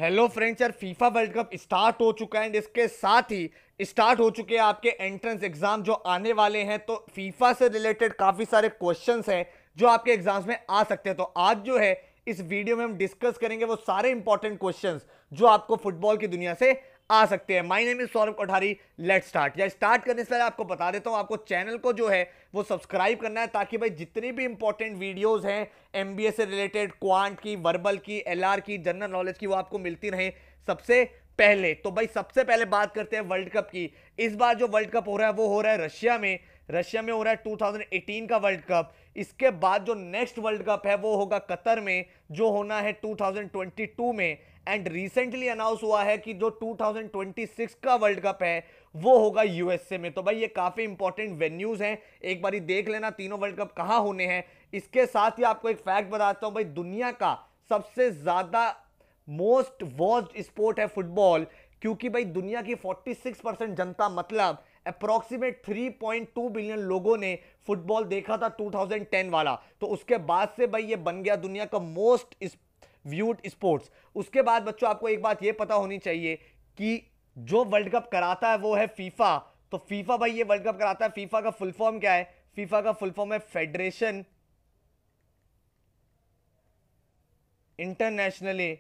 Hello friends यार, FIFA World cup start हो चुका है एंड इसके साथ ही स्टार्ट हो चुके हैं आपके एंट्रेंस एग्जाम जो आने वाले हैं। तो फीफा से रिलेटेड काफी सारे क्वेश्चंस हैं जो आपके एग्जाम्स में आ सकते हैं। तो आज जो है इस वीडियो में हम डिस्कस करेंगे वो सारे इंपॉर्टेंट क्वेश्चंस जो आपको फुटबॉल की दुनिया से आ सकते हैं। My name is Saurabh Kothari. Let's start. या स्टार्ट करने से पहले आपको बता देता हूं, आपको चैनल को जो है वो सब्सक्राइब करना है ताकि भाई जितनी भी इंपॉर्टेंट वीडियोस हैं एमबीए से रिलेटेड, क्वांट की, वर्बल की, एलआर की, जनरल नॉलेज की, वो आपको मिलती रहे सबसे पहले। तो भाई सबसे पहले बात करते हैं वर्ल्ड कप की। इस बार जो वर्ल्ड कप हो रहा है वो हो रहा है रशिया में हो रहा है 2018 का वर्ल्ड कप। इसके बाद जो नेक्स्ट वर्ल्ड कप है वो होगा कतर में, जो होना है 2022 में। एंड रिसेंटली अनाउंस हुआ है कि जो 2026 का वर्ल्ड कप है वो होगा यूएसए में। तो भाई ये काफी इंपॉर्टेंट वेन्यूज हैं, एक बारी देख लेना तीनों वर्ल्ड कप कहां होने हैं। इसके साथ ही आपको एक फैक्ट बताता हूं भाई, दुनिया का सबसे ज्यादा मोस्ट वॉच्ड स्पोर्ट है फुटबॉल, क्योंकि भाई दुनिया की 46% जनता, मतलब अप्रोक्सीमेट 3.2 बिलियन लोगों ने फुटबॉल देखा था 2010 वाला। तो उसके बाद से भाई ये बन गया दुनिया का मोस्ट व्यूड स्पोर्ट्स। उसके बाद बच्चों आपको एक बात ये पता होनी चाहिए कि जो वर्ल्ड कप कराता है वो है फीफा। तो फीफा भाई ये वर्ल्ड कप कराता है। फीफा का फुल फॉर्म क्या है? फीफा का फुल फॉर्म है federation internationally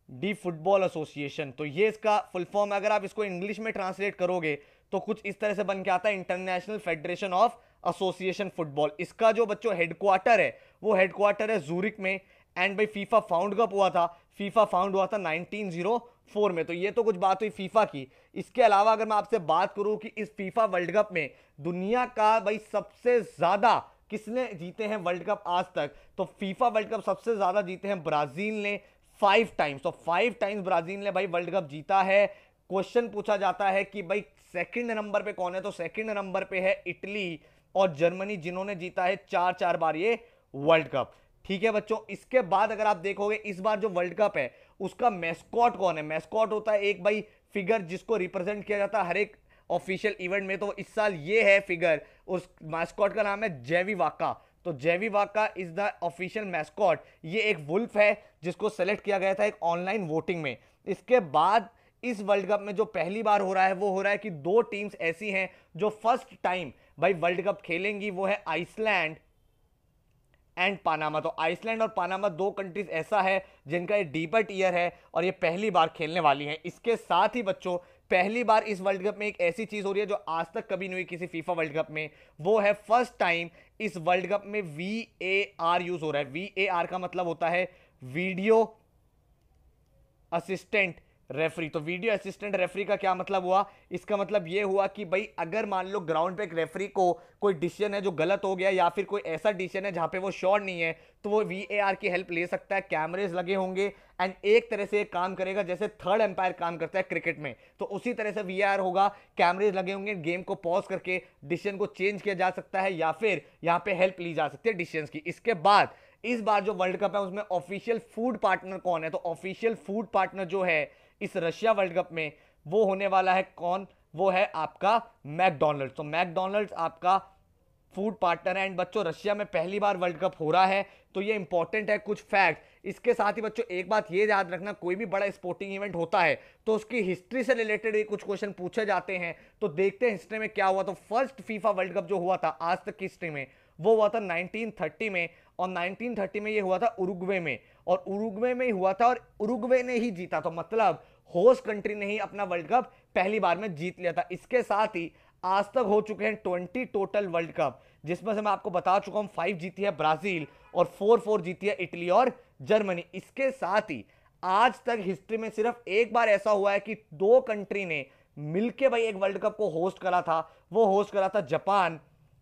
D football association. तो ये इसका फुल फॉर्म है। अगर आप इसको इंग्लिश में ट्रांसलेट करोगे तो कुछ इस तरह से बन के आता है, international federation of association football. इसका जो बच्चों हेडक्वार्टर है वो हेडक्वार्टर है जूरिक में। एंड भाई फीफा फाउंड कब हुआ था? फीफा फाउंड हुआ था 1904 में। तो ये तो कुछ बात हुई फीफा की। इसके अलावा अगर मैं आपसे बात करूं कि इस फीफा वर्ल्ड कप में दुनिया का भाई सबसे ज्यादा किसने जीते हैं वर्ल्ड कप आज तक, तो फीफा वर्ल्ड कप सबसे ज्यादा जीते हैं ब्राजील ने 5 टाइम्स। तो 5 टाइम्स ब्राजील ने भाई वर्ल्ड कप जीता है। क्वेश्चन पूछा जाता है कि भाई सेकंड नंबर पे कौन है, तो सेकंड नंबर पे है इटली और जर्मनी, जिन्होंने जीता है 4 बार ये वर्ल्ड कप। ठीक है बच्चों, इसके बाद अगर आप देखोगे इस बार जो वर्ल्ड कप है उसका मैस्कॉट कौन है? मैस्कॉट होता है एक भाई फिगर जिसको रिप्रेजेंट किया जाता है हर एक ऑफिशियल इवेंट में। तो इस साल ये है फिगर, उस मैस्कॉट का नाम है जेवी वाका। तो जेवी वाका इज द ऑफिशियल मैस्कॉट। ये एक वुल्फ है जिसको सेलेक्ट किया गया था एक ऑनलाइन वोटिंग में। इसके बाद इस वर्ल्ड कप में जो पहली बार हो रहा है वो हो रहा है कि दो टीम्स ऐसी हैं जो फर्स्ट टाइम भाई वर्ल्ड कप खेलेंगी, वो है आइसलैंड एंड पानामा। तो आइसलैंड और पानामा दो कंट्रीज ऐसा है जिनका ये डीबट ईयर है और ये पहली बार खेलने वाली हैं। इसके साथ ही बच्चों पहली बार इस वर्ल्ड कप में एक ऐसी चीज हो रही है जो आज तक कभी नहीं हुई किसी फीफा वर्ल्ड कप में, वो है फर्स्ट टाइम इस वर्ल्ड कप में VAR यूज हो रहा है। VAR का मतलब होता है वीडियो असिस्टेंट रेफरी। तो वीडियो असिस्टेंट रेफरी का क्या मतलब हुआ? इसका मतलब यह हुआ कि भाई अगर मान लो ग्राउंड पे एक रेफरी को कोई डिसीजन है जो गलत हो गया या फिर कोई ऐसा डिसीजन है जहां पे वो श्योर नहीं है, तो वो VAR की हेल्प ले सकता है। कैमरेज लगे होंगे एंड एक तरह से एक काम करेगा जैसे थर्ड एम्पायर काम करता है क्रिकेट में, तो उसी तरह से VAR होगा। कैमरेज लगे होंगे, गेम को पॉज करके डिसीजन को चेंज किया जा सकता है या फिर यहां पे हेल्प ली जा सकती है डिसीजन की। इसके बाद इस बार जो वर्ल्ड कप है उसमें ऑफिशियल फूड पार्टनर कौन है? तो ऑफिशियल फूड पार्टनर जो है इस रशिया वर्ल्ड कप में वो होने वाला है कौन? वो है आपका मैकडोनल्ड्स। तो मैकडोनल्ड्स आपका फूड पार्टनर है। एंड बच्चों रशिया में पहली बार वर्ल्ड कप हो रहा है, तो ये इंपॉर्टेंट है कुछ फैक्ट। इसके साथ ही बच्चों एक बात ये याद रखना, कोई भी बड़ा स्पोर्टिंग इवेंट होता है तो उसकी हिस्ट्री से रिलेटेड भी कुछ क्वेश्चन पूछे जाते हैं। तो देखते हैं हिस्ट्री में क्या हुआ। तो फर्स्ट फीफा वर्ल्ड कप जो हुआ था आज तक की हिस्ट्री में वो हुआ था 1930 में, और 1930 में ये हुआ था उरुग्वे में, और उरुग्वे में ही हुआ था और उरुग्वे ने ही जीता। तो मतलब होस्ट कंट्री ने ही अपना वर्ल्ड कप पहली बार में जीत लिया था। इसके साथ ही आज तक हो चुके हैं 20 टोटल वर्ल्ड कप, जिसमें से मैं आपको बता चुका हूं 5 जीती है ब्राजील और 4 जीती है इटली और जर्मनी। इसके साथ ही आज तक हिस्ट्री में सिर्फ एक बार ऐसा हुआ है कि दो कंट्री ने मिलके भाई एक वर्ल्ड कप को होस्ट करा था। वो होस्ट करा था जापान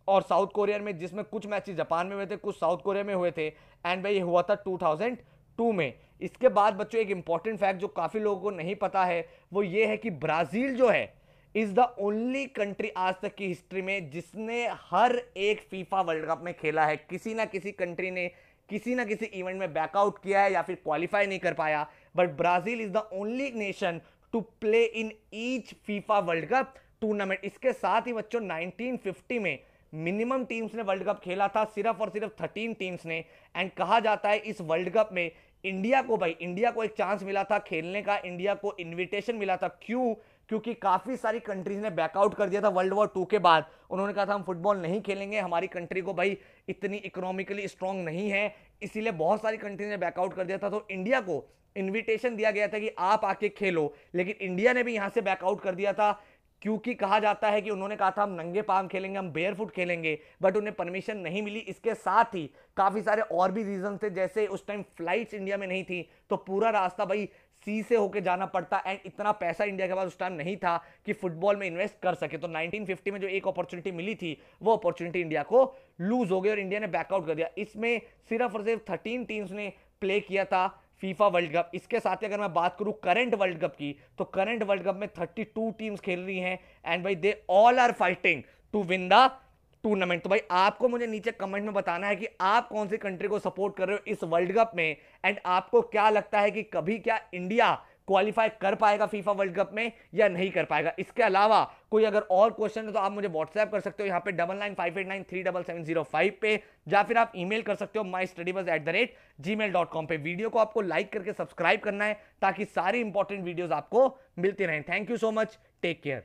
और साउथ कोरिया में, जिसमें कुछ मैचेस जापान में हुए थे, कुछ साउथ कोरिया में हुए थे। एंड भाई ये हुआ था 2002 में। इसके बाद बच्चों एक इंपॉर्टेंट फैक्ट जो काफी लोगों को नहीं पता है वो ये है कि ब्राजील जो है इज द ओनली कंट्री आज तक की हिस्ट्री में जिसने हर एक फीफा वर्ल्ड कप में खेला है। किसी ना किसी कंट्री ने किसी ना किसी इवेंट में बैकआउट किया है या फिर क्वालिफाई नहीं कर पाया, but Brazil is the only nation to play in each FIFA World Cup tournament. इसके साथ ही बच्चों 1950 में मिनिमम टीम्स ने वर्ल्ड कप खेला था, सिर्फ और सिर्फ 13 टीम्स ने। एंड कहा जाता है इस वर्ल्ड कप में इंडिया को भाई, इंडिया को एक चांस मिला था खेलने का, इंडिया को इनविटेशन मिला था। क्यों? क्योंकि काफी सारी कंट्रीज ने बैकआउट कर दिया था वर्ल्ड वॉर 2 के बाद। उन्होंने कहा था हम फुटबॉल नहीं खेलेंगे, हमारी कंट्री को भाई इतनी इकोनॉमिकली स्ट्रांग नहीं है, इसीलिए बहुत सारी कंट्रीज ने बैकआउट कर दिया था। तो इंडिया को इनविटेशन दिया गया था कि आप आके खेलो, लेकिन इंडिया ने भी यहां से बैकआउट कर दिया था, क्योंकि कहा जाता है कि उन्होंने कहा था हम नंगे पांव खेलेंगे, हम बेयरफुट खेलेंगे, बट उन्हें परमिशन नहीं मिली। इसके साथ ही काफी सारे और भी रीजन थे, जैसे उस टाइम फ्लाइट्स इंडिया में नहीं थी, तो पूरा रास्ता भाई सी से होके जाना पड़ता, एंड इतना पैसा इंडिया के पास उस टाइम नहीं था कि फुटबॉल में इन्वेस्ट कर सके। तो 1950 में जो एक अपॉर्चुनिटी मिली थी, वो अपॉर्चुनिटी इंडिया को लूज हो गई और इंडिया ने बैकआउट कर दिया। इसमें सिर्फ और सिर्फ 13 टीम्स ने प्ले किया था फीफा वर्ल्ड कप। इसके साथ ही अगर मैं बात करूं करंट वर्ल्ड कप की, तो करंट वर्ल्ड कप में 32 टीम्स खेल रही हैं, एंड भाई they all are fighting to win the tournament. तो भाई आपको मुझे नीचे कमेंट में बताना है कि आप कौन सी कंट्री को सपोर्ट कर रहे हो इस वर्ल्ड कप में, एंड आपको क्या लगता है कि कभी क्या इंडिया क्वालिफाई कर पाएगा फीफा वर्ल्ड कप में या नहीं कर पाएगा। इसके अलावा कोई अगर और क्वेश्चन है तो आप मुझे व्हाट्सएप कर सकते हो यहाँ पे 9958937705 पे, या फिर आप ईमेल कर सकते हो mystudybuzz@gmail.com पे। वीडियो को आपको लाइक करके सब्सक्राइब करना है ताकि सारी इंपॉर्टेंट वीडियोस आपको मिलती रहें। Thank you so much, take care.